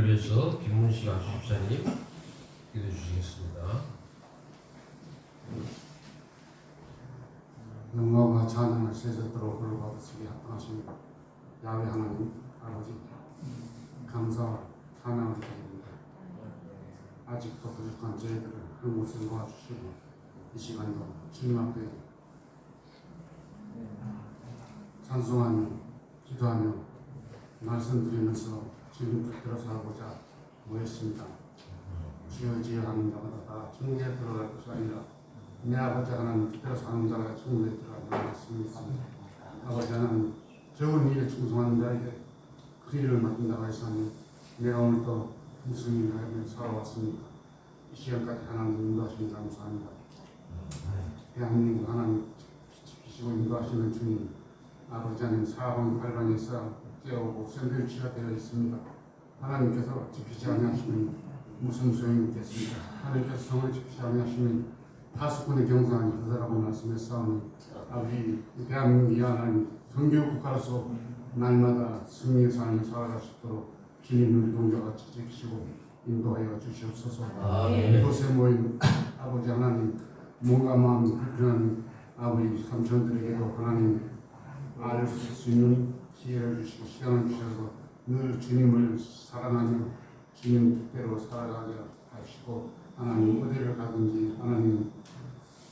위해서 김문식 안수집사님 기도해 주시겠습니다. 영광과 찬양을 세세토록 불러받으시기 합당하신 야훼 하나님 아버지, 감사와 찬양을 드립니다. 아직도 부족한 저희들을 한 곳에 모아주시고 이 시간도 주님 앞에 찬송하며 기도하며 말씀드리면서 주님 뜻대로 살고자 모였습니다. 주여 주여 하는 자마다 다 천국에 들어갈 것이 아니라 내 아버지 하나님 뜻대로 사는 자가 천국에 들어가는 말씀입니다. 아버지 하나님 적은 일에 충성하는 자에게 그 일을 맡긴다고 하시니 내가 오늘도 무슨 일을 하며 살아왔습니까? 이 시간까지 하나님 인도하시니 감사합니다. 대한민국 하나님 지키시고 인도하시는 주님, 아버지 하나님 사방 팔방에서 깨우고 샌드위치가 되어 있습니다. 하나님께서 지키지 아니하시면 무슨 소용이 있겠습니까? 하나님께서 성을 지키지 아니하시면 파수꾼의 경상이 그사라고 말씀했사오니 아버지 대한민국이 하나님 선교 국가로서 날마다 승리의 삶을 살아갈 수 있도록 주님 우리 동료같이 지키시고 인도하여 주시옵소서. 이곳에 모인 아버지 하나님 몸과 마음이 불편한 아버지 삼촌들에게도 하나님 알 수 있는 기회를 주시고 시간을 주셔서 늘 주님을 사랑하며 주님 뜻대로 살아가게 하시고 하나님 어디를 가든지 하나님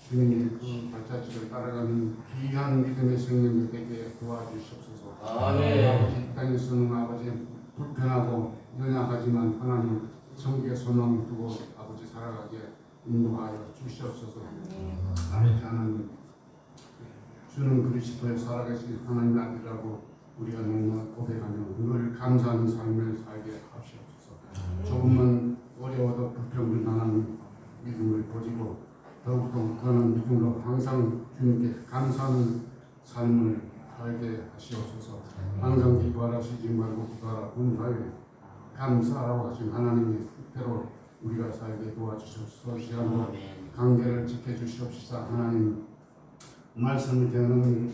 주님의 그 발자취를 따라가는 귀한 믿음의 생명이 되게 도와주시옵소서. 아버지 이 땅에서는 아버지 불편하고 연약하지만 하나님 성경의 소망을 두고 아버지 살아가게 인도하여 주시옵소서. 아버지 하나님 주는 그리스도의 살아계신 하나님 아들이라고 우리가 너무 고백하며 늘 감사하는 삶을 살게 하시옵소서. 조금만 어려워도 불평불만한 믿음을 보지고 더욱더 그런 믿음으로 항상 주님께 감사하는 삶을 살게 하시옵소서. 항상 기도하시지 말고 기도하라 분사에 감사하라고 하신 하나님의 뜻대로 우리가 살게 도와주시옵소서. 시간도 관계를 지켜주시옵소서. 하나님 말씀을 대하는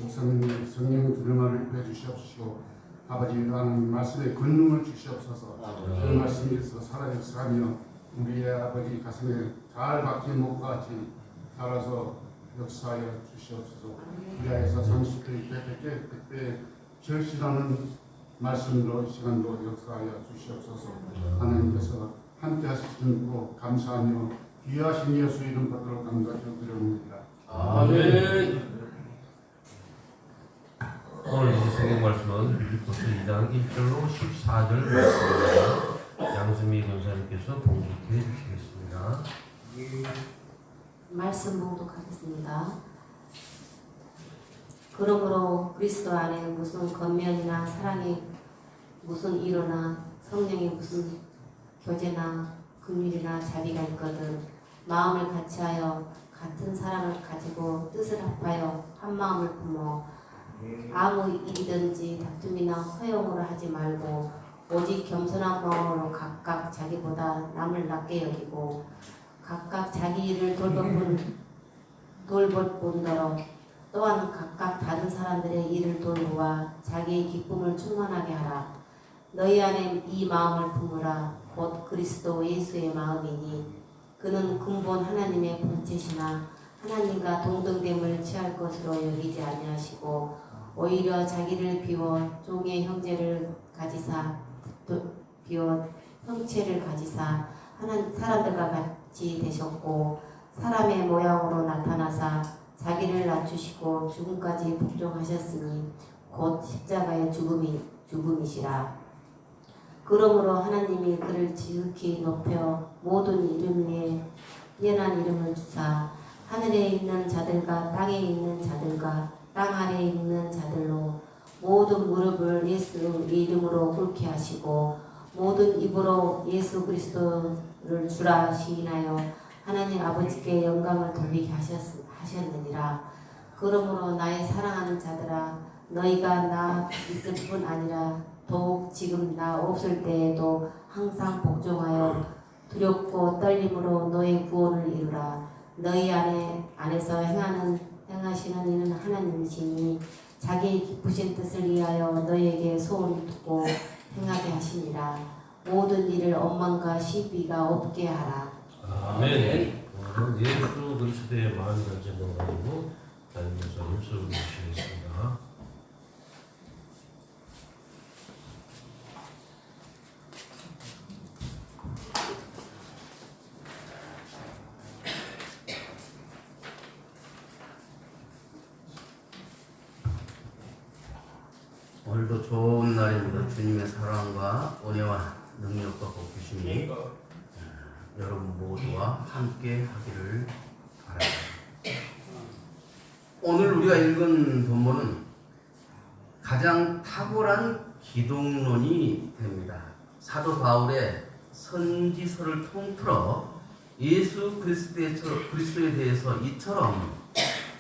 성령 두루마를 입혀주시옵시고 아버지 하나님 말씀에 권능을 주시옵소서. 그 말씀에서 살아있으며 우리의 아버지 가슴에 잘 박힌 목과 같이 살아서 역사하여 주시옵소서. 우리에서 30대, 100대 절실하는 말씀으로 시간도 역사하여 주시옵소서. 하나님께서 함께 하시고 감사하며 귀하신 예수 이름 받도록 감사드립니다. 아멘. 오늘 이 성경 말씀은 빌립보서 2장 1절로 14절 말씀입니다. 양수미 권사님께서 봉독해 주시겠습니다. 말씀 봉독하겠습니다. 그러므로 그리스도 안에 무슨 권면이나 사랑이 무슨 이로나 성령이 무슨 교제나 긍휼이나 자비가 있거든 마음을 같이하여 같은 사랑을 가지고 뜻을 합하여 한 마음을 품어 아무 일이든지 다툼이나 허용으로 하지 말고 오직 겸손한 마음으로 각각 자기보다 남을 낮게 여기고 각각 자기 일을 돌볼 뿐더러 또한 각각 다른 사람들의 일을 돌보아 자기의 기쁨을 충만하게 하라. 너희 안에 이 마음을 품으라. 곧 그리스도 예수의 마음이니 그는 근본 하나님의 본체시나 하나님과 동등됨을 취할 것으로 여기지 아니하시고 오히려 자기를 비워 종의 형체를 가지사 사람들과 같이 되셨고 사람의 모양으로 나타나사 자기를 낮추시고 죽음까지 복종하셨으니 곧 십자가의 죽음이시라. 그러므로 하나님이 그를 지극히 높여 모든 이름 위에 뛰어난 이름을 주사 하늘에 있는 자들과 땅에 있는 자들과 땅 아래에 있는 자들로 모든 무릎을 예수 이름으로 꿇게 하시고 모든 입으로 예수 그리스도를 주라 시인하여 하나님 아버지께 영광을 돌리게 하셨느니라. 그러므로 나의 사랑하는 자들아 너희가 나 있을 뿐 아니라 더욱 지금 나 없을 때에도 항상 복종하여 두렵고 떨림으로 너의 구원을 이루라. 너희 안에서 행하시는 이는 하나님이시니 자기의 기쁘신 뜻을 위하여 너희에게 소원을 두고 행하게 하시니라. 모든 일을 원망과 시비가 없게 하라. 아멘. 오늘은 예수 그리스도의 마음 전쟁을 가지고 담임 목사님 설교해 주시겠습니다. 오늘도 좋은 날입니다. 주님의 사랑과 은혜와 능력과 복주심이 여러분 모두와 함께 하기를 바랍니다. 오늘 우리가 읽은 본문은 가장 탁월한 기독론이 됩니다. 사도 바울의 선지서를 통틀어 예수 그리스도에 대해서 이처럼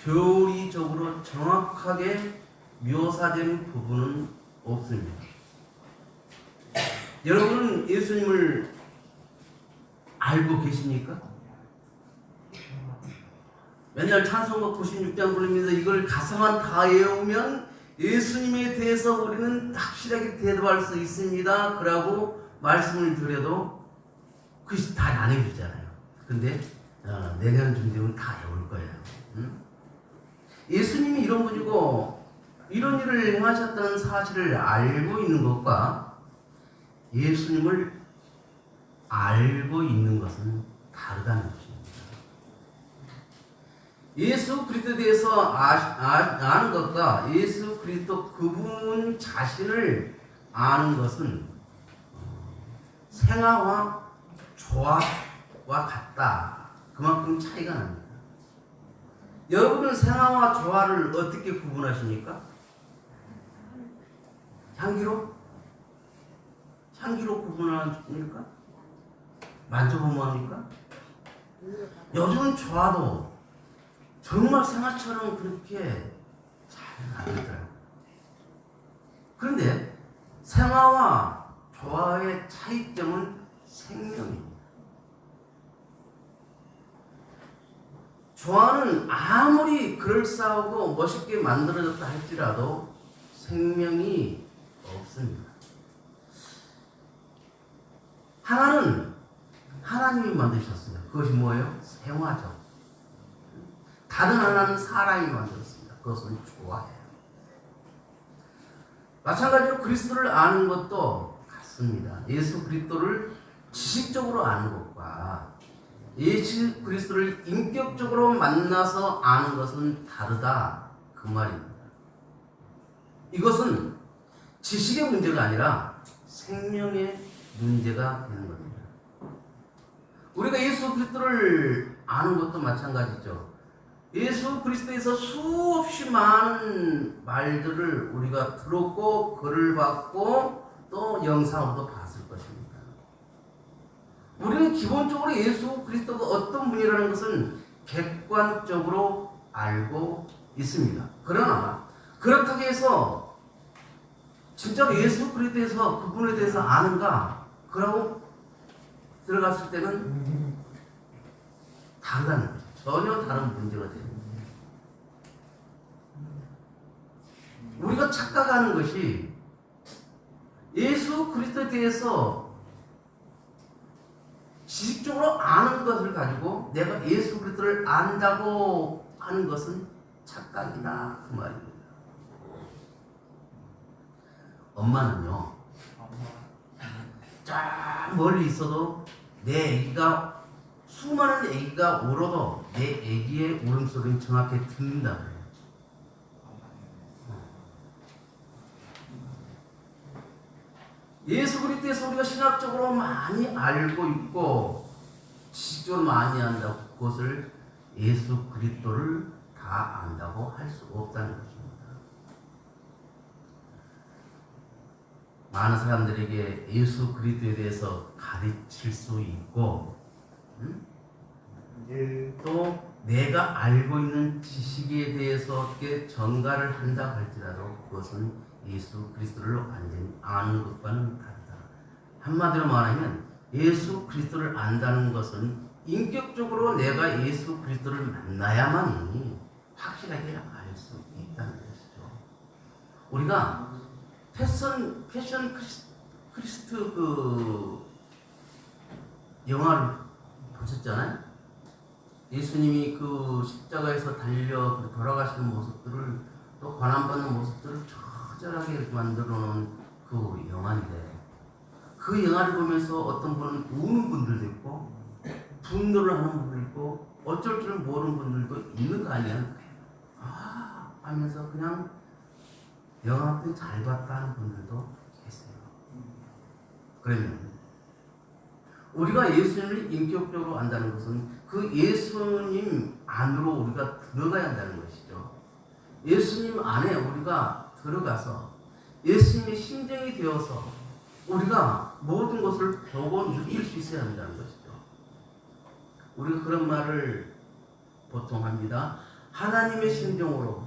교리적으로 정확하게 묘사된 부분은 없습니다. 여러분은 예수님을 알고 계십니까? 맨날 찬송가 96장 부릅니다. 이걸 가사만 다 외우면 예수님에 대해서 우리는 확실하게 대답할 수 있습니다. 그러고 말씀을 드려도 그것이 다 안 해주잖아요. 근데 내년 쯤 되면 다 외울 거예요. 예수님이 이런 분이고 이런 일을 행하셨다는 사실을 알고 있는 것과 예수님을 알고 있는 것은 다르다는 것입니다. 예수 그리스도에 대해서 아는 것과 예수 그리스도 그분 자신을 아는 것은 생화와 조화와 같다. 그만큼 차이가 납니다. 여러분은 생화와 조화를 어떻게 구분하십니까? 향기로? 향기로 구분하십니까? 만져보면 합니까? 요즘은 조화도 정말 생화처럼 그렇게 잘 나더라고요. 그런데 생화와 조화의 차이점은 생명입니다. 조화는 아무리 그럴싸하고 멋있게 만들어졌다 할지라도 생명이 없습니다. 하나는 하나님이 만드셨습니다. 그것이 뭐예요? 생화죠. 다른 하나는 사람이 만들었습니다. 그것은 조화예요. 마찬가지로 그리스도를 아는 것도 같습니다. 예수 그리스도를 지식적으로 아는 것과 예수 그리스도를 인격적으로 만나서 아는 것은 다르다. 그 말입니다. 이것은 지식의 문제가 아니라 생명의 문제가 되는 겁니다. 우리가 예수 그리스도를 아는 것도 마찬가지죠. 예수 그리스도에서 수없이 많은 말들을 우리가 들었고 글을 봤고 또 영상으로도 봤을 것입니다. 우리는 기본적으로 예수 그리스도가 어떤 분이라는 것은 객관적으로 알고 있습니다. 그러나 그렇다고 해서 진짜로 예수 그리스도에서 그분에 대해서 아는가? 그러고 들어갔을 때는 다르다는 거죠. 전혀 다른 문제가 됩니다. 우리가 착각하는 것이 예수 그리스도에 대해서 지식적으로 아는 것을 가지고 내가 예수 그리스도를 안다고 하는 것은 착각이다. 그 말입니다. 엄마는요, 쫙 멀리 있어도 내 아기가 수많은 아기가 울어도 내 아기의 울음소리는 정확히 듣는다 그래요. 예수 그리스도에서 우리가 신학적으로 많이 알고 있고 지식적으로 많이 안다고 그것을 예수 그리스도를 다 안다고 할 수 없다는 것입니다. 많은 사람들에게 예수 그리스도에 대해서 가르칠 수 있고 또 내가 알고 있는 지식에 대해서 전가를 한다 할지라도 그것은 예수 그리스도를 완전히 아는 것과는 다르다. 한마디로 말하면 예수 그리스도를 안다는 것은 인격적으로 내가 예수 그리스도를 만나야만이 확실하게 알 수 있다는 것이죠. 우리가 패션 크리스트 그 영화를 보셨잖아요. 예수님이 그 십자가에서 달려 돌아가시는 모습들을 또 고난받는 모습들을 처절하게 이렇게 만들어 놓은 그 영화인데, 그 영화를 보면서 어떤 분은 우는 분들도 있고 분노를 하는 분들도 있고 어쩔 줄 모르는 분들도 있는 거 아니야. 아 하면서 그냥 영화 잘 봤다 하는 분들도 계세요. 그러면 우리가 예수님을 인격적으로 안다는 것은 그 예수님 안으로 우리가 들어가야 한다는 것이죠. 예수님 안에 우리가 들어가서 예수님의 심정이 되어서 우리가 모든 것을 보고 느낄 수 있어야 한다는 것이죠. 우리가 그런 말을 보통 합니다. 하나님의 심정으로,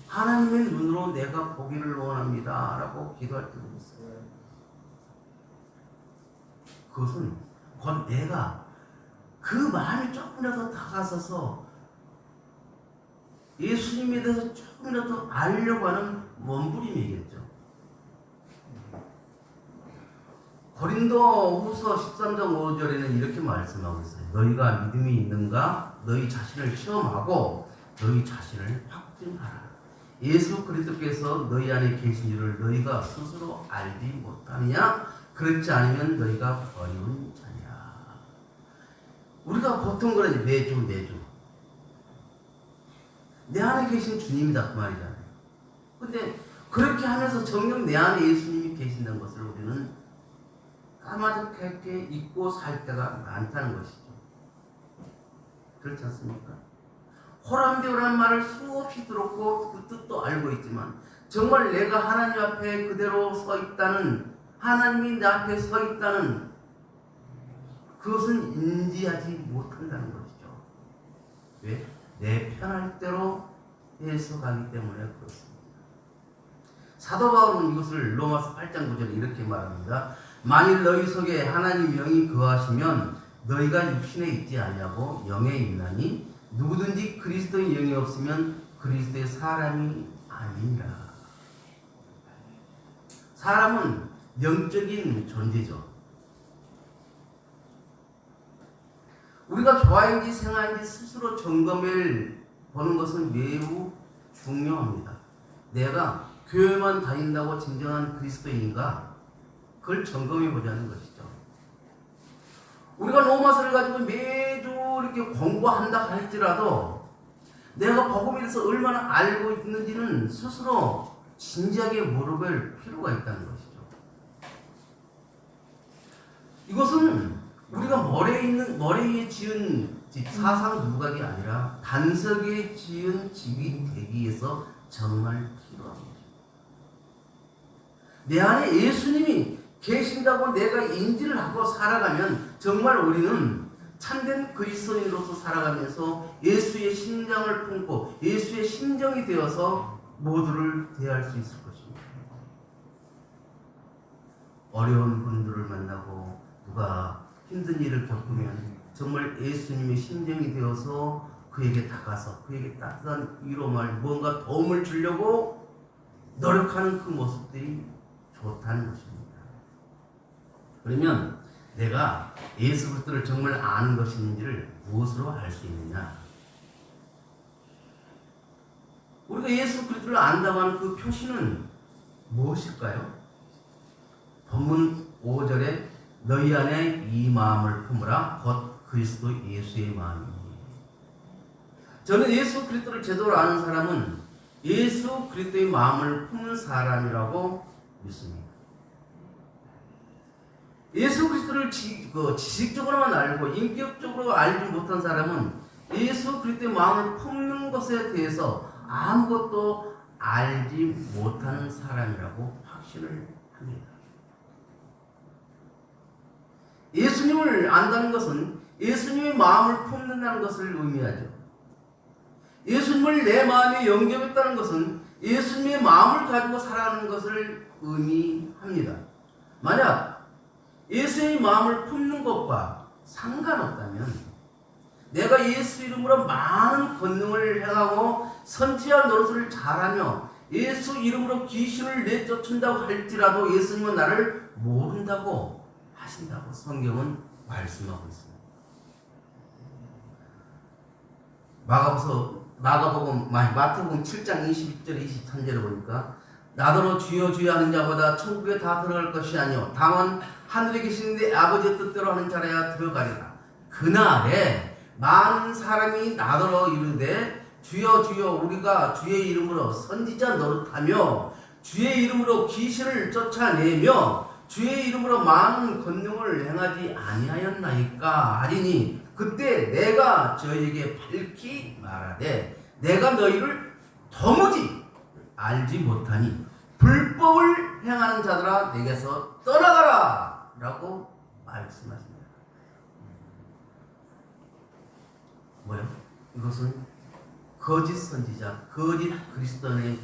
하나님의 눈으로 내가 보기를 원합니다 라고 기도할 때도 있어요. 그것은 곧 내가 그 마음이 조금이라도 다가서서 예수님에 대해서 조금이라도 알려고 하는 몸부림이겠죠. 고린도 후서 13장 5절에는 이렇게 말씀하고 있어요. 너희가 믿음이 있는가? 너희 자신을 시험하고 너희 자신을 확증하라. 예수 그리스도께서 너희 안에 계신 줄을 너희가 스스로 알지 못하느냐? 그렇지 않으면 너희가 버리운 자니라. 우리가 보통 그러지, 매주 내 안에 계신 주님이다 그 말이잖아요. 근데 그렇게 하면서 정녕 내 안에 예수님이 계신다는 것을 우리는 까마득하게 잊고 살 때가 많다는 것이죠. 그렇지 않습니까? 호람되오라는 말을 수없이 들었고 그 뜻도 알고 있지만 정말 내가 하나님 앞에 그대로 서 있다는, 하나님이 내 앞에 서 있다는 그것은 인지하지 못한다는 것이죠. 왜? 내 편할 대로 해석하기 때문에 그렇습니다. 사도 바울은 이것을 로마서 8장 9절에 이렇게 말합니다. 만일 너희 속에 하나님 영이 거하시면 너희가 육신에 있지 아니하고 영에 있나니 누구든지 그리스도의 영이 없으면 그리스도의 사람이 아니니라. 사람은 영적인 존재죠. 우리가 좋아인지 생활인지 스스로 점검을 보는 것은 매우 중요합니다. 내가 교회만 다닌다고 진정한 그리스도인인가? 그걸 점검해 보자는 것이죠. 우리가 로마서를 가지고 매주 이렇게 공부한다 할지라도 내가 복음에 대해서 얼마나 알고 있는지는 스스로 진지하게 물어볼 필요가 있다는 것이죠. 이것은 우리가 머리에 지은 집, 사상 누각이 아니라 반석에 지은 집이 되기 위해서 정말 필요합니다. 내 안에 예수님이 계신다고 내가 인지를 하고 살아가면 정말 우리는 참된 그리스도인으로서 살아가면서 예수의 심장을 품고 예수의 심정이 되어서 모두를 대할 수 있을 것입니다. 어려운 분들을 만나고 누가 힘든 일을 겪으면 정말 예수님의 심정이 되어서 그에게 다가서 그에게 따뜻한 위로말, 뭔가 도움을 주려고 노력하는 그 모습들이 좋다는 것입니다. 그러면 내가 예수 그리스도를 정말 아는 것인지를 무엇으로 알 수 있느냐? 우리가 예수 그리스도를 안다고 하는 그 표시는 무엇일까요? 본문 5절에 너희 안에 이 마음을 품으라 곧 그리스도 예수의 마음이니. 저는 예수 그리스도를 제대로 아는 사람은 예수 그리스도의 마음을 품는 사람이라고 믿습니다. 예수 그리스도를 지식적으로만 알고 인격적으로 알지 못한 사람은 예수 그리스도의 마음을 품는 것에 대해서 아무것도 알지 못하는 사람이라고 확신을 합니다. 예수님을 안다는 것은 예수님의 마음을 품는다는 것을 의미하죠. 예수님을 내 마음에 영접했다는 것은 예수님의 마음을 가지고 살아가는 것을 의미합니다. 만약 예수의 마음을 품는 것과 상관없다면 내가 예수 이름으로 많은 권능을 행하고 선지자 노릇을 잘하며 예수 이름으로 귀신을 내쫓는다고 할지라도 예수님은 나를 모른다고 하신다고 성경은 말씀하고 있습니다. 마태복음 7장 22절 23절에 보니까 나더러 주여 주여 하는 자보다 천국에 다 들어갈 것이 아니요 다만 하늘에 계신 내 아버지의 뜻대로 하는 자라야 들어가리라. 그날에 많은 사람이 나더러 이르되 주여 주여 우리가 주의 이름으로 선지자 노릇하며 주의 이름으로 귀신을 쫓아내며 주의 이름으로 많은 권능을 행하지 아니하였나이까 하리니 그때 내가 저에게 밝히 말하되 내가 너희를 도무지 알지 못하니 불법을 행하는 자들아 내게서 떠나가라 라고 말씀하십니다. 뭐요? 이것은 거짓 선지자, 거짓 그리스도인의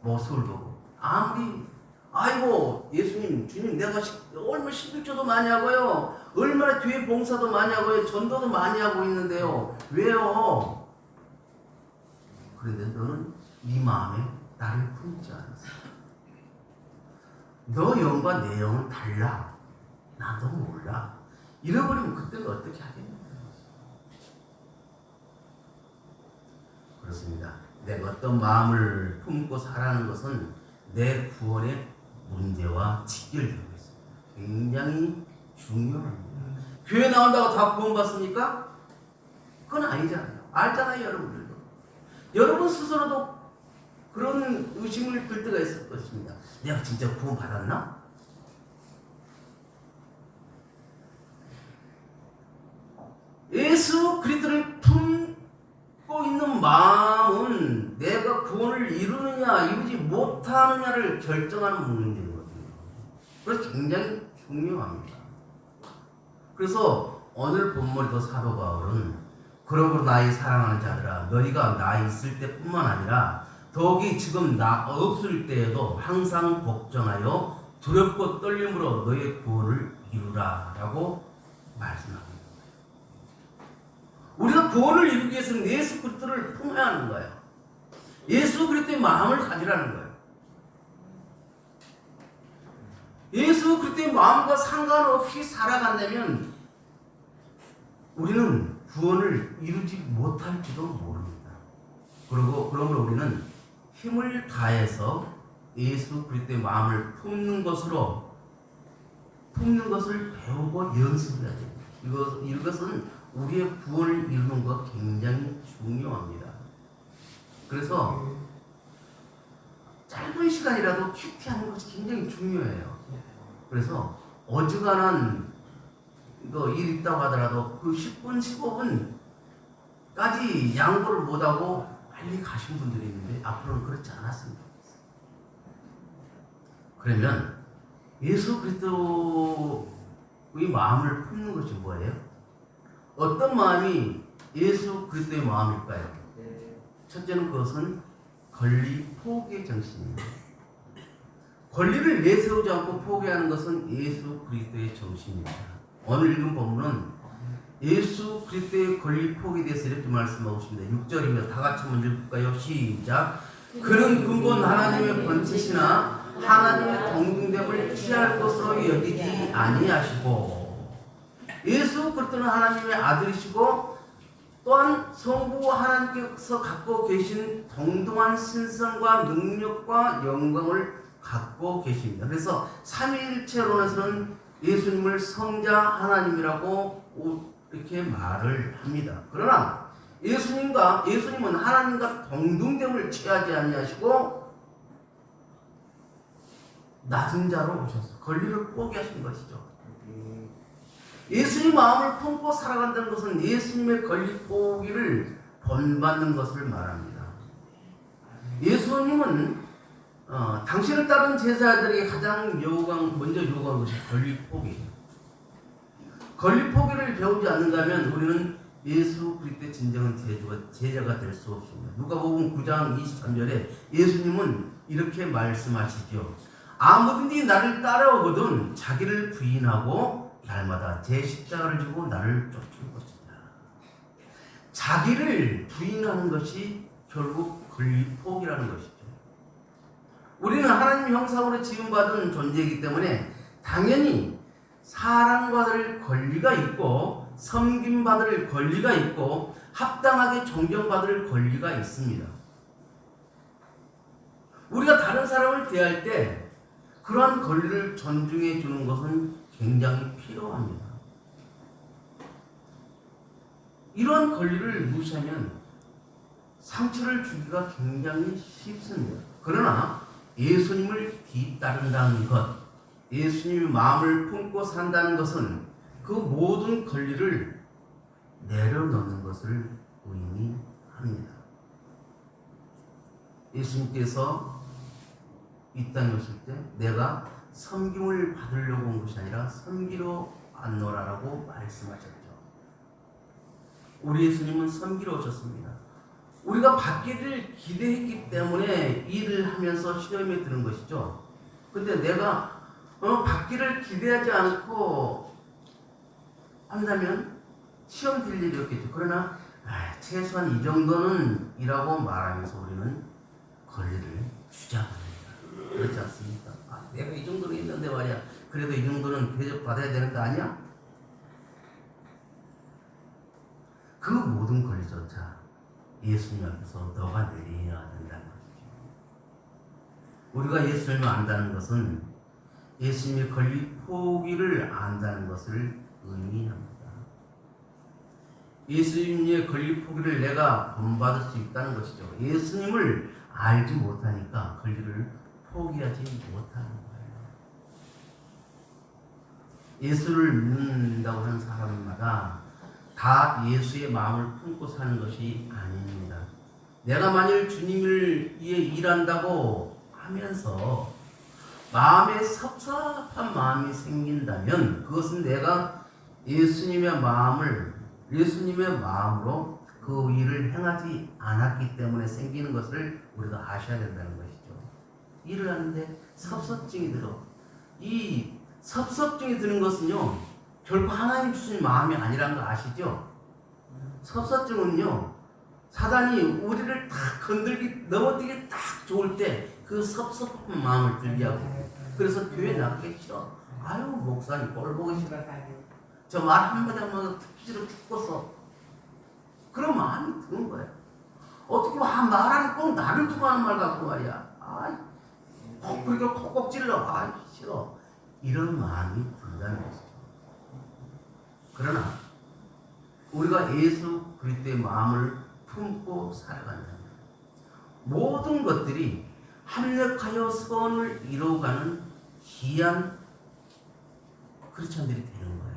모습을 보고 아무리 아이고 예수님 주님 내가 얼마나 11조도 많이 하고요 얼마나 뒤에 봉사도 많이 하고요 전도도 많이 하고 있는데요 왜요? 그런데 너는 네 마음에 나를 품지 않았어. 너 영과 내 영은 달라. 나도 몰라. 잃어버리면 그때는 어떻게 하겠냐. 그렇습니다. 내가 어떤 마음을 품고 살아가는 것은 내 구원의 문제와 직결되고 있습니다. 굉장히 중요합니다. 교회 나온다고 다 구원받습니까? 그건 아니잖아요. 알잖아요, 여러분들도. 여러분 스스로도 그런 의심을 들 때가 있을 것입니다. 내가 진짜 구원받았나? 예수 그리스도를 품고 있는 마음은 내가 구원을 이루느냐 이루지 못하느냐를 결정하는 문제거든요. 그래서 굉장히 중요합니다. 그래서 오늘 본문에도 사도 바울은 그러므로 나의 사랑하는 자들아 너희가 나 있을 때뿐만 아니라 더욱이 지금 나 없을 때에도 항상 걱정하여 두렵고 떨림으로 너희의 구원을 이루라 라고 말씀합니다. 우리가 구원을 이루기 위해서는 예수 그리스도를 품어야 하는 거예요. 예수 그리스도의 마음을 가지라는 거예요. 예수 그리스도의 마음과 상관없이 살아간다면 우리는 구원을 이루지 못할지도 모릅니다. 그러므로 우리는 힘을 다해서 예수 그리스도의 마음을 품는 것을 배우고 연습해야 돼요. 이것은 우리의 구원을 이루는 것과 굉장히 중요합니다. 그래서 짧은 시간이라도 큐티하는 것이 굉장히 중요해요. 그래서 어지간한 일 있다고 하더라도 그 10분, 15분까지 양보를 못하고 빨리 가신 분들이 있는데 앞으로는 그렇지 않았으면 좋겠어요. 그러면 예수 그리스도의 마음을 품는 것이 뭐예요? 어떤 마음이 예수 그리스도의 마음일까요? 첫째는 그것은 권리 포기의 정신입니다. 권리를 내세우지 않고 포기하는 것은 예수 그리스도의 정신입니다. 오늘 읽은 본문은 예수 그리스도의 권리 포기에 대해서 이렇게 말씀하고 있습니다. 6절입니다. 다 같이 한번 읽을까요? 시작. 그는 근본 하나님의 번치시나 하나님의 동등됨을 취할 것으로 여기지 아니하시고 예수 그리스도는 하나님의 아들이시고 또한 성부 하나님께서 갖고 계신 동등한 신성과 능력과 영광을 갖고 계십니다. 그래서 삼위일체론에서는 예수님을 성자 하나님이라고 이렇게 말을 합니다. 그러나 예수님은 하나님과 동등됨을 취하지 아니하시고 낮은 자로 오셔서 권리를 포기하신 것이죠. 예수님 마음을 품고 살아간다는 것은 예수님의 권리 포기를 본받는 것을 말합니다. 예수님은 당신을 따른 제자들이 가장 먼저 요구한 것이 권리 포기예요. 권리 포기를 배우지 않는다면 우리는 예수 그리스도의 진정한 제자가 될 수 없습니다. 누가복음 9장 23절에 예수님은 이렇게 말씀하시죠. 아무든지 나를 따라오거든 자기를 부인하고 날마다 제 십자가를 지고 나를 쫓을 것이다. 자기를 부인하는 것이 결국 권리 포기라는 것이죠. 우리는 하나님 형상으로 지음받은 존재이기 때문에 당연히 사랑받을 권리가 있고 섬김받을 권리가 있고 합당하게 존경받을 권리가 있습니다. 우리가 다른 사람을 대할 때 그러한 권리를 존중해 주는 것은 굉장히 필요합니다. 이런 권리를 무시하면 상처를 주기가 굉장히 쉽습니다. 그러나 예수님을 뒤따른다는 것, 예수님의 마음을 품고 산다는 것은 그 모든 권리를 내려놓는 것을 의미합니다. 예수님께서 이 땅에 오실 때 내가 섬김을 받으려고 온 것이 아니라 섬기러 왔노라라고 말씀하셨죠. 우리 예수님은 섬기러 오셨습니다. 우리가 받기를 기대했기 때문에 일을 하면서 시험에 드는 것이죠. 근데 내가 받기를 기대하지 않고 한다면 시험 들 일이 없겠죠. 그러나 최소한 이 정도는 이라고 말하면서 우리는 권리를 주장합니다. 그렇지 않습니까? 내가 이 정도는 있는데 말이야. 그래도 이 정도는 대접받아야 되는 거 아니야? 그 모든 권리조차 예수님 앞에서 너가 내려야 된다는 것이죠. 우리가 예수님을 안다는 것은 예수님의 권리 포기를 안다는 것을 의미합니다. 예수님의 권리 포기를 내가 본받을 수 있다는 것이죠. 예수님을 알지 못하니까 권리를 포기하지 못하는 거예요. 예수를 믿는다고 하는 사람마다 다 예수의 마음을 품고 사는 것이 아닙니다. 내가 만일 주님을 위해 일한다고 하면서 마음에 섭섭한 마음이 생긴다면 그것은 내가 예수님의 마음으로 그 일을 행하지 않았기 때문에 생기는 것을 우리가 아셔야 된다는 것이죠. 일을 하는데 섭섭증이 들어. 이 섭섭증이 드는 것은요, 결코 하나님 주신 마음이 아니라는 거 아시죠? 섭섭증은요, 사단이 우리를 딱 건들기, 넘어뜨기 딱 좋을 때 그 섭섭한 마음을 들게 하고, 그래서 교회 나가기 싫어. 아유, 목사님 꼴 보기 싫어. 저 말 한마디 한마디 듣기 싫어 죽겠어. 그런 마음이 드는 거예요. 어떻게 말하는 꼭 나를 두고 하는 말 같고 말이야. 아이, 그렇게 콕콕 찔러. 아이, 싫어. 이런 마음이 든다는 것이죠. 그러나 우리가 예수 그리스도의 마음을 품고 살아간다면 모든 것들이 합력하여 선을 이루어가는 귀한 크리스천들이 되는 거예요.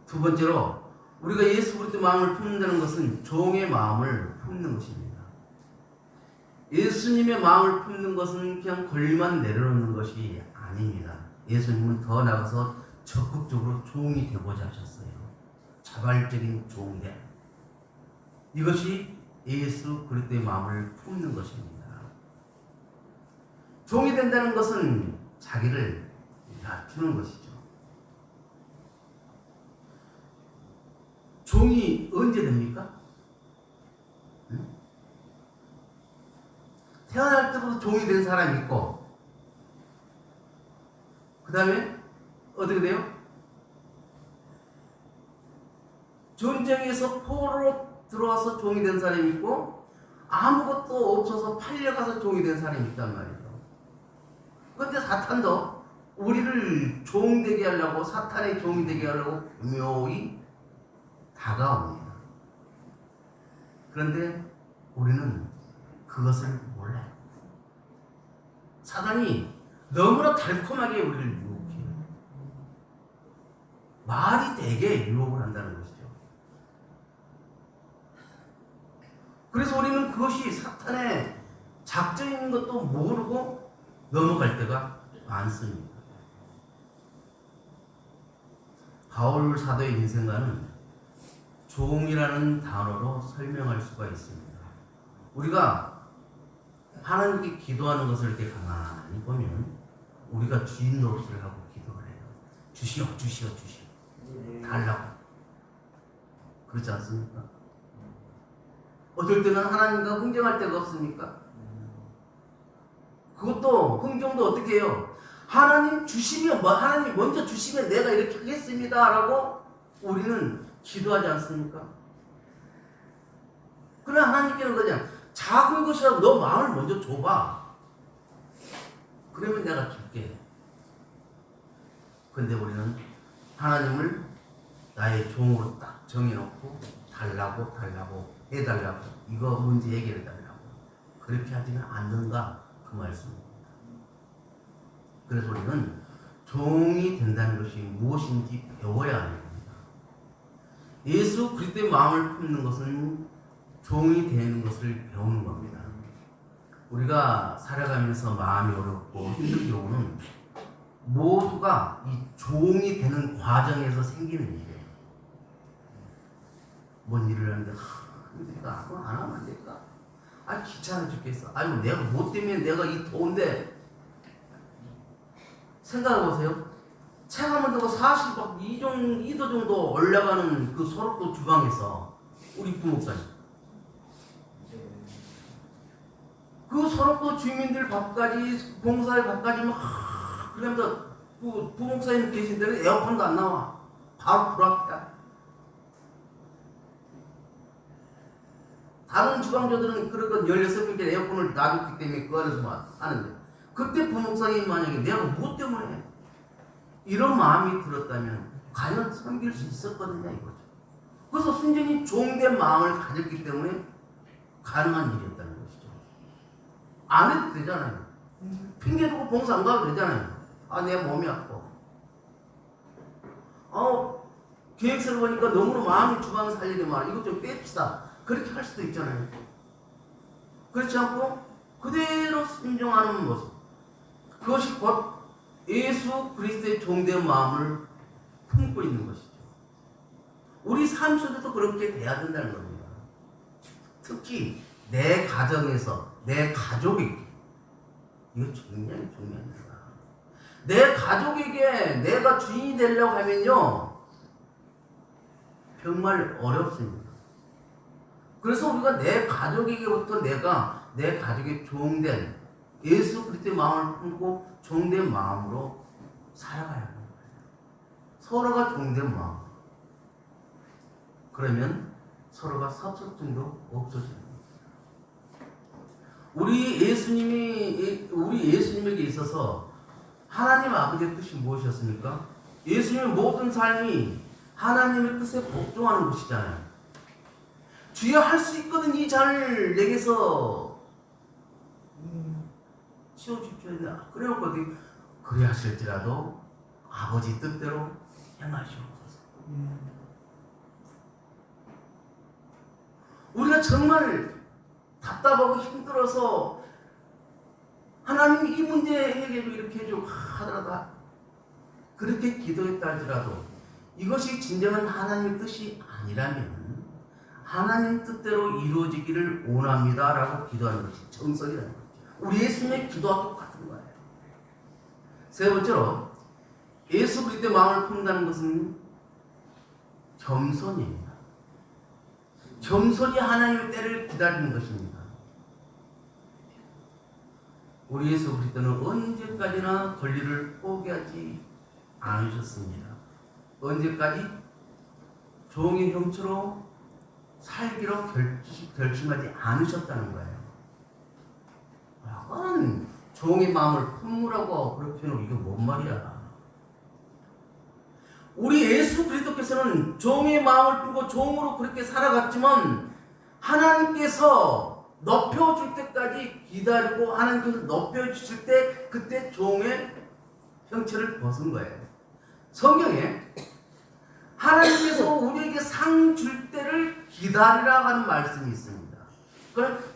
두 번째로 우리가 예수 그리스도의 마음을 품는다는 것은 종의 마음을 품는 것입니다. 예수님의 마음을 품는 것은 그냥 권리만 내려놓는 것이 아닙니다. 예수님은 더 나아가서 적극적으로 종이 되고자 하셨어요. 자발적인 종이. 이것이 예수 그리스도의 마음을 품는 것입니다. 종이 된다는 것은 자기를 낮추는 것이죠. 종이 언제 됩니까? 응? 태어날 때부터 종이 된 사람이 있고, 그 다음에 어떻게 돼요? 전쟁에서 포로로 들어와서 종이 된 사람이 있고, 아무것도 없어서 팔려가서 종이 된 사람이 있단 말이죠. 그런데 사탄도 우리를 종되게 하려고, 사탄의 종이 되게 하려고 교묘히 다가옵니다. 그런데 우리는 그것을 몰라요. 사단이 너무나 달콤하게 우리를 유혹해요. 말이 되게 유혹을 한다는 것이죠. 그래서 우리는 그것이 사탄의 작전인 것도 모르고 넘어갈 때가 많습니다. 바울 사도의 인생과는 종이라는 단어로 설명할 수가 있습니다. 우리가 하나님께 기도하는 것을 이렇게 가만히 보면 우리가 주인 노릇을 하고 기도를 해요. 주시오, 주시오, 주시오. 달라고. 그렇지 않습니까? 어떨 때는 하나님과 흥정할 때가 없습니까? 그것도 흥정도 어떻게 해요? 하나님 주시면 하나님 먼저 주시면 내가 이렇게 하겠습니다라고 우리는 기도하지 않습니까? 그러나 하나님께는 그냥 작은 것이라도 너 마음을 먼저 줘봐. 그러면 내가 줄게. 근데 우리는 하나님을 나의 종으로 딱 정해놓고 달라고 해달라고 이거 문제 해결해달라고 그렇게 하지는 않는가 그 말씀입니다. 그래서 우리는 종이 된다는 것이 무엇인지 배워야 하는 겁니다. 예수 그리스도의 마음을 품는 것은 종이 되는 것을 배우는 겁니다. 우리가 살아가면서 마음이 어렵고 힘든 경우는 모두가 이 종이 되는 과정에서 생기는 일이에요. 뭔 일을 하는데 내가 그거 안 하면 안 될까? 귀찮아 죽겠어. 아이고 내가 뭐 때문에 내가 이 더운데 생각해보세요. 체감온도가 42도 정도 올라가는 그 소록도 주방에서 우리 부목사님 그 소록도 주민들 밥까지 봉사할 밥까지 막 그러면서 그 부목사님 계신 데는 에어컨도 안 나와. 바로 불 앞이야. 다른 주방조들은 그런 16개짜리 에어컨을 놔뒀기 때문에 그 안에서 하는데 그때 부목사님 만약에 내가 무엇 때문에 이런 마음이 들었다면 과연 섬길 수 있었거든요 이거죠. 그래서 순전히 종된 마음을 가졌기 때문에 가능한 일이었다는 것이죠. 안 해도 되잖아요. 핑계대고 봉사 안 가도 되잖아요. 내 몸이 아파. 계획서를 보니까 너무나 마음이 주방에 살리는 말 이것 좀 뺍시다. 그렇게 할 수도 있잖아요. 그렇지 않고 그대로 순종하는 모습. 그것이 곧 예수 그리스도의 종된 마음을 품고 있는 것이죠. 우리 삶 속에도 그렇게 돼야 된다는 겁니다. 특히 내 가정에서 내 가족에게 이거 굉장히 중요합니다. 내 가족에게 내가 주인이 되려고 하면요 정말 어렵습니다. 그래서 우리가 내 가족에게부터 내가 내 가족의 종된 예수 그리스도의 마음을 품고 종된 마음으로 살아가야 하는 거예요. 서로가 종된 마음. 그러면 서로가 섭섭증도 없어지는 거예요. 우리 예수님에게 있어서 하나님 아버지의 뜻이 무엇이었습니까? 예수님의 모든 삶이 하나님의 뜻에 복종하는 것이잖아요. 주여 할 수 있거든 이 잔을 내게서 치워주십시오. 그래놓고 그리 하실지라도 아버지 뜻대로 행하시옵소서. 우리가 정말 답답하고 힘들어서 하나님 이 문제 해결을 이렇게 해줘 하더라도 그렇게 기도했다 할지라도 이것이 진정한 하나님의 뜻이 아니라면 하나님 뜻대로 이루어지기를 원합니다 라고 기도하는 것이 정석이라는 거죠. 우리 예수님의 기도와 똑같은 거예요. 세 번째로 예수 그리스도의 마음을 품는다는 것은 겸손입니다. 겸손히 하나님의 때를 기다리는 것입니다. 우리 예수 그리스도는 언제까지나 권리를 포기하지 않으셨습니다. 언제까지 종의 형체로 살기로 결심하지 않으셨다는 거예요. 그건 종의 마음을 품으라고 그렇게 해놓고 이게 뭔 말이야. 우리 예수 그리스도께서는 종의 마음을 품고 종으로 그렇게 살아갔지만 하나님께서 높여줄 때까지 기다리고 하나님께서 높여주실 때 그때 종의 형체를 벗은 거예요. 성경에 하나님께서 우리에게 상 줄 때를 기다리라 하는 말씀이 있습니다.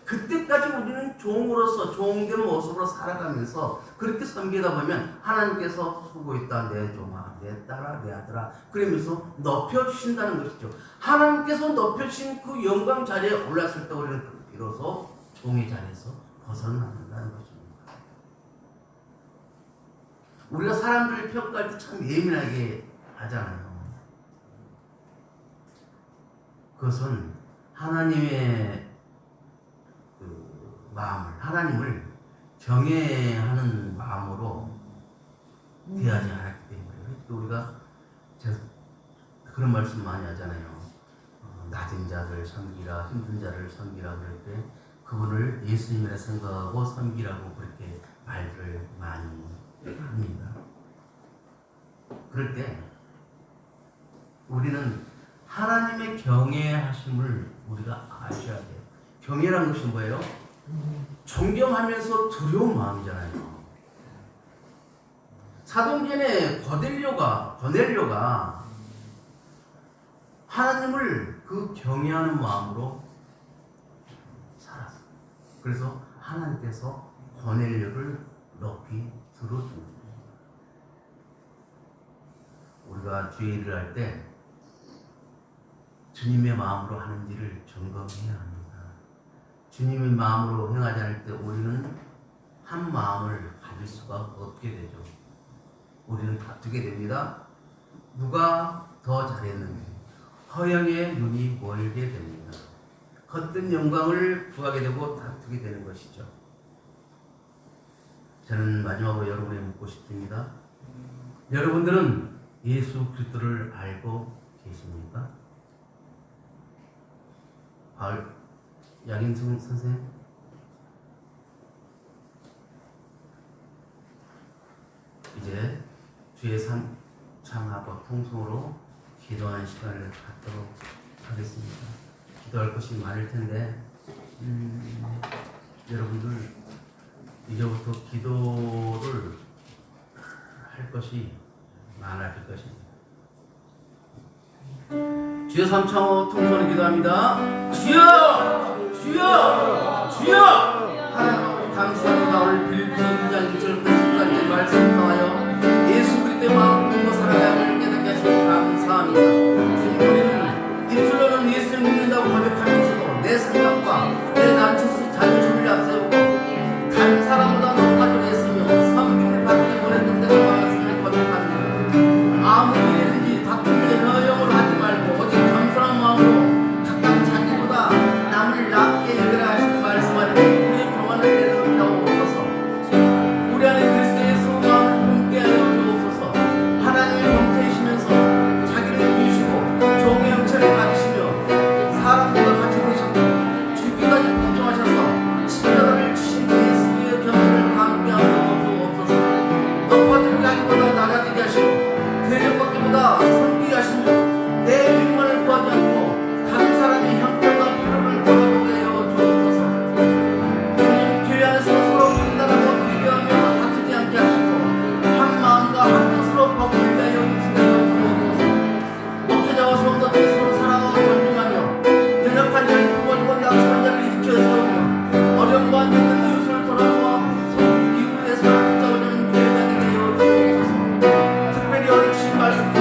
그때까지 우리는 종으로서 종된 모습으로 살아가면서 그렇게 섬기다 보면 하나님께서 수고했다 내 종아 내 딸아 내 아들아 그러면서 높여주신다는 것이죠. 하나님께서 높여주신 그 영광 자리에 올랐을 때 우리는 비로소 종의 자리에서 벗어난다는 것입니다. 우리가 사람들을 평가할 때 참 예민하게 하잖아요. 그것은 하나님의 마음을 하나님을 경외하는 마음으로 대하지 않았기 때문에 우리가 그런 말씀 많이 하잖아요. 낮은 자들 섬기라, 힘든 자를 섬기라 그럴 때 그분을 예수님이라 생각하고 섬기라고 그렇게 말을 많이 합니다. 그럴 때 우리는 하나님의 경외하심을 우리가 아셔야 돼요. 경외라는 것이 뭐예요? 존경하면서 두려운 마음이잖아요. 사도행전에 고넬료가 하나님을 그 경외하는 마음으로 살았어요. 그래서 하나님께서 고넬료를 높이 들어줍니다. 우리가 주의 일을 할 때 주님의 마음으로 하는지를 점검해야 합니다. 주님의 마음으로 행하지 않을 때 우리는 한 마음을 가질 수가 없게 되죠. 우리는 다투게 됩니다. 누가 더 잘했는지 허영의 눈이 멀게 됩니다. 헛된 영광을 구하게 되고 다투게 되는 것이죠. 저는 마지막으로 여러분에게 묻고 싶습니다. 여러분들은 예수 그리스도를 알고 계십니까? 양인승 선생님, 이제 주의 찬양하고 통성으로 기도하는 시간을 갖도록 하겠습니다. 기도할 것이 많을 텐데 여러분들 이제부터 기도를 할 것이 많아질 것입니다. 주여 삼창호 통성으로 기도합니다. 주여! 주여! 주여! 하나님 감사합니다. 오늘 빌립보서 2장 1절부터 10절까지 말씀 통하여 예수 그리스도의 마음을 믿고 살아가야 깨닫게 하시고 감사합니다. 주님, 우리는 입술로는 예수를 믿는다고 고백하면서도 내 생각과 내 남친 자존심을 앞세우고 다른 사람보다 높아져 했으며 섬김을 받기 원했는 데가 많았음을 고백합니다. 아무리 이랬는지 다툼의 허영으로 하지 말고 오직 겸손한 마음으로 각각 자기보다 남을 낮게 여기라 하시는 말씀을 우리의 교만을 내려놓게 하옵소서. 우리 안에 그리스도 예수 마음을 품게 하여 주옵소서. 하나님의 형태이시면서 자기를 비우시고 종의 형체를 가지시며 사람들과 같이 되셨고 죽기까지 복종하셔서 십자가를 지신 예수의 경태를 담게 하여 주옵소서. 높아지는 자기보다 낮아지게 하시고 대적받기보다 섬기게 하시며 내 일만을 구하지 않고 다른 사람의 형편과 필요를 돌아보게 하여 주옵소서. 주님, 교회 안에서 서로 분단하고 비교하며 다투지 않게 하시고 한 마음과 한 뜻으로 법을 위하여 인수하여 주옵소서. 목회자와 성도들이 서로 사랑하고 존중하며 연약한 자를 부모주고 낙심한 자를 일으켜 세우며 어려움과 힘든 이웃을 돌아보아 이웃의 손을 붙잡으려는 교회가 되게 하여 주옵소서. 특별히 오늘 주신 말씀도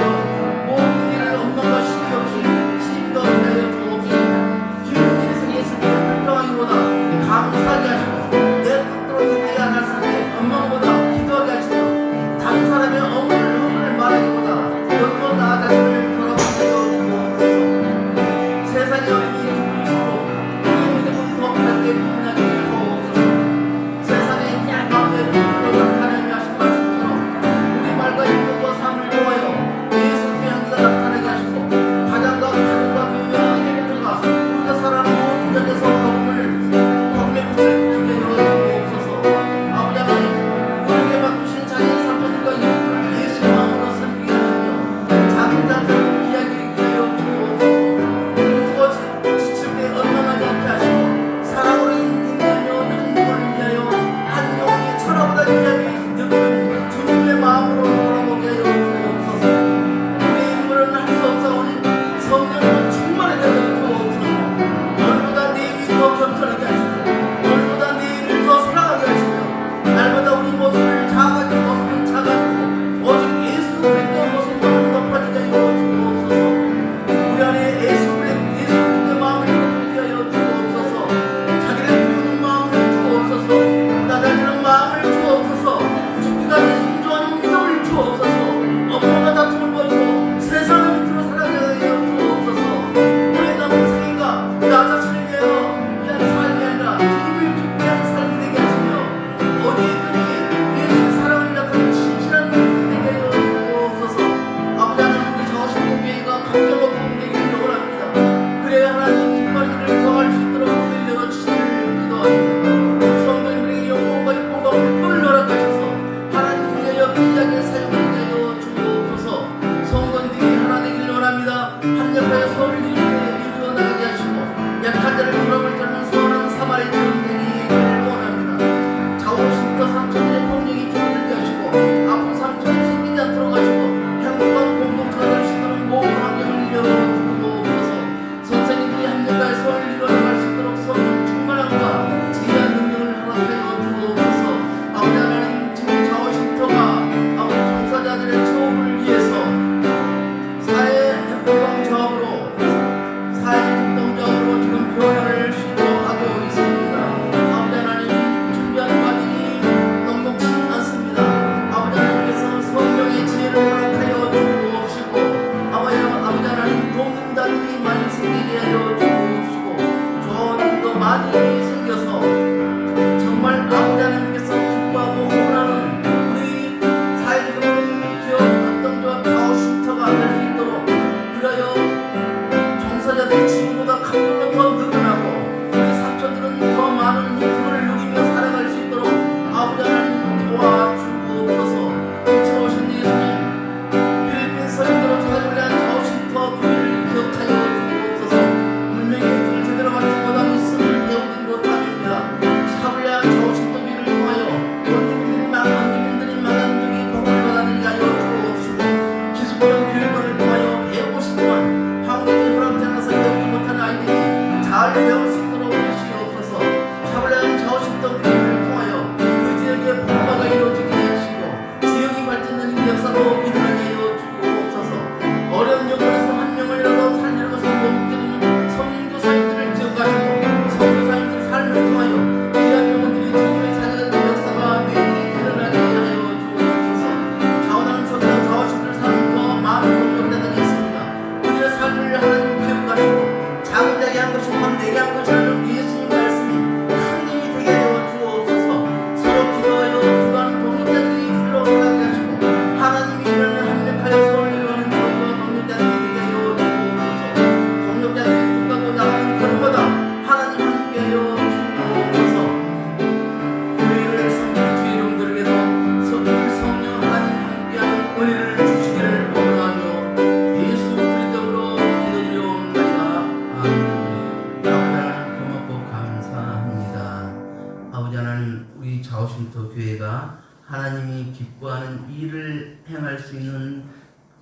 기뻐하는 일을 행할 수 있는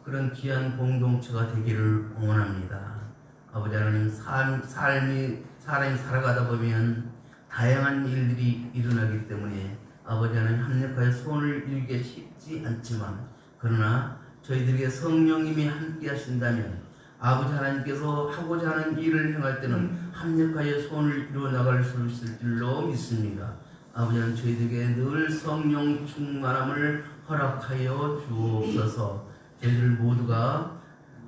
그런 귀한 공동체가 되기를 원합니다. 아버지 하나님, 사람이 살아가다 보면 다양한 일들이 일어나기 때문에 아버지 하나님 합력하여 소원을 이루기가 쉽지 않지만, 그러나 저희들에게 성령님이 함께 하신다면 아버지 하나님께서 하고자 하는 일을 행할 때는 합력하여 소원을 이루어 나갈 수 있을 줄로 믿습니다. 아버지 하나님, 저희들에게 늘 성령 충만함을 허락하여 주옵소서. 저희들 모두가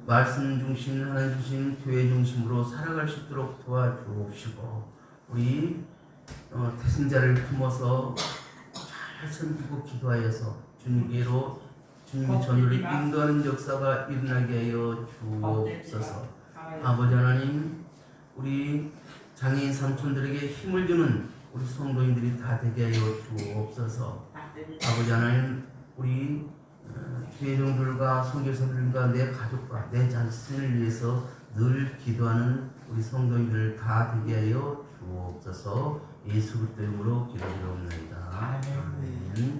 말씀 중심, 하나님 중심, 교회 중심으로 살아갈 수 있도록 도와주옵시고, 우리 태생자를 품어서 잘 섬기고 기도하여서 주님께로 주님의 전우를 인도하는 역사가 일어나게 하여 주옵소서. 아버지 하나님, 우리 장애인 삼촌들에게 힘을 주는 우리 성도인들이 다 되게 하여 주옵소서. 아버지 하나님, 우리 교회종들과 선교사들과 내 가족과 내 자신을 위해서 늘 기도하는 우리 성도인들 다 되게 하여 주옵소서. 예수 그리스도 이름으로 기도드리옵나이다. 아멘.